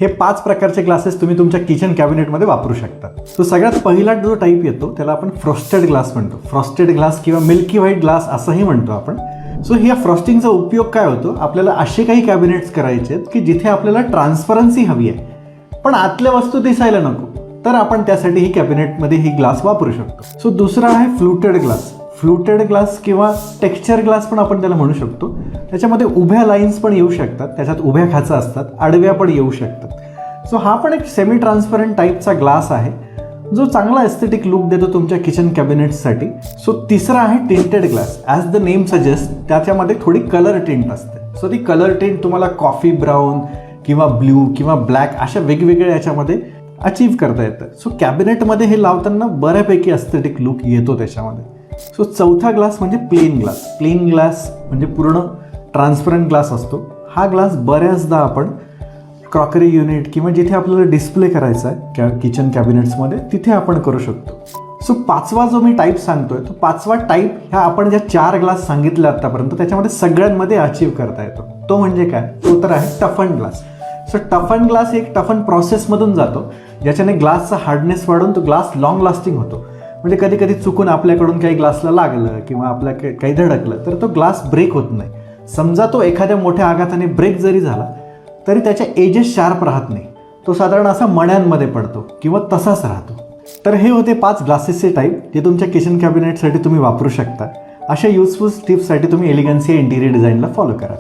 हे 5 प्रकारचे ग्लासेस तुम्ही तुमच्या किचन कॅबिनेटमध्ये वापरू शकता. तो सगळ्यात पहिला जो टाईप येतो त्याला आपण फ्रॉस्टेड ग्लास म्हणतो. फ्रॉस्टेड ग्लास किंवा मिल्की व्हाईट ग्लास असंही म्हणतो आपण. सो ह्या फ्रॉस्टिंगचा उपयोग काय होतो, आपल्याला असे काही कॅबिनेट्स करायचे आहेत की जिथे आपल्याला ट्रान्सपरन्सी हवी आहे पण आतल्या वस्तू दिसायला नको, तर आपण त्यासाठी ही कॅबिनेटमध्ये ही ग्लास वापरू शकतो. सो दुसरा आहे फ्लुटेड ग्लास. फ्लुटेड ग्लास किंवा टेक्स्चर ग्लास पण आपण त्याला म्हणू शकतो. त्याच्यामध्ये उभ्या लाईन्स पण येऊ शकतात, त्याच्यात उभ्या खाचा असतात, आडव्या पण येऊ शकतात. सो हा पण एक सेमी ट्रान्सपरंट टाईपचा ग्लास आहे जो चांगला एस्थेटिक लुक देतो तुमच्या किचन कॅबिनेट्ससाठी. सो तिसरा आहे tinted glass. As the name suggest त्याच्यामध्ये थोडी कलर टिंट असते. सो ती कलर टिंट तुम्हाला कॉफी ब्राऊन किंवा ब्ल्यू किंवा ब्लॅक अशा वेगवेगळ्या याच्यामध्ये अचीव्ह करता येतं. सो कॅबिनेटमध्ये हे लावताना बऱ्यापैकी एस्थेटिक लुक येतो त्याच्यामध्ये. सो चौथा ग्लास म्हणजे प्लेन ग्लास. प्लेन ग्लास म्हणजे पूर्ण ट्रान्सपरंट ग्लास असतो. हा ग्लास बऱ्याचदा आपण क्रॉकरी युनिट किंवा जिथे आपल्याला डिस्प्ले करायचा आहे किचन कॅबिनेट्समध्ये तिथे आपण करू शकतो. सो पाचवा जो मी टाईप सांगतोय तो पाचवा टाईप ह्या आपण ज्या 4 ग्लास सांगितले आतापर्यंत त्याच्यामध्ये सगळ्यांमध्ये अचीव्ह करता येतो. तो म्हणजे काय, तो तर आहे टफन ग्लास. सो टफन ग्लास एक टफन प्रोसेसमधून जातो ज्याच्याने ग्लासचा हार्डनेस वाढून तो ग्लास लॉंग लास्टिंग होतो. म्हणजे कधी कधी चुकून आपल्याकडून काही ग्लासला लागलं किंवा आपल्या काही धडकलं तर तो ग्लास ब्रेक होत नाही. समजा तो एखाद्या मोठ्या आघाताने ब्रेक जरी झाला तरी त्याच्या एजेस शार्प राहत नाही, तो साधारण असा मण्यांमध्ये पडतो किंवा तसाच राहतो. तर हे होते 5 ग्लासेसचे टाईप जे तुमच्या किचन कॅबिनेटसाठी तुम्ही वापरू शकता. अशा युजफुल टिप्ससाठी तुम्ही एलिगन्सी इंटिरियर डिझाईनला फॉलो करा.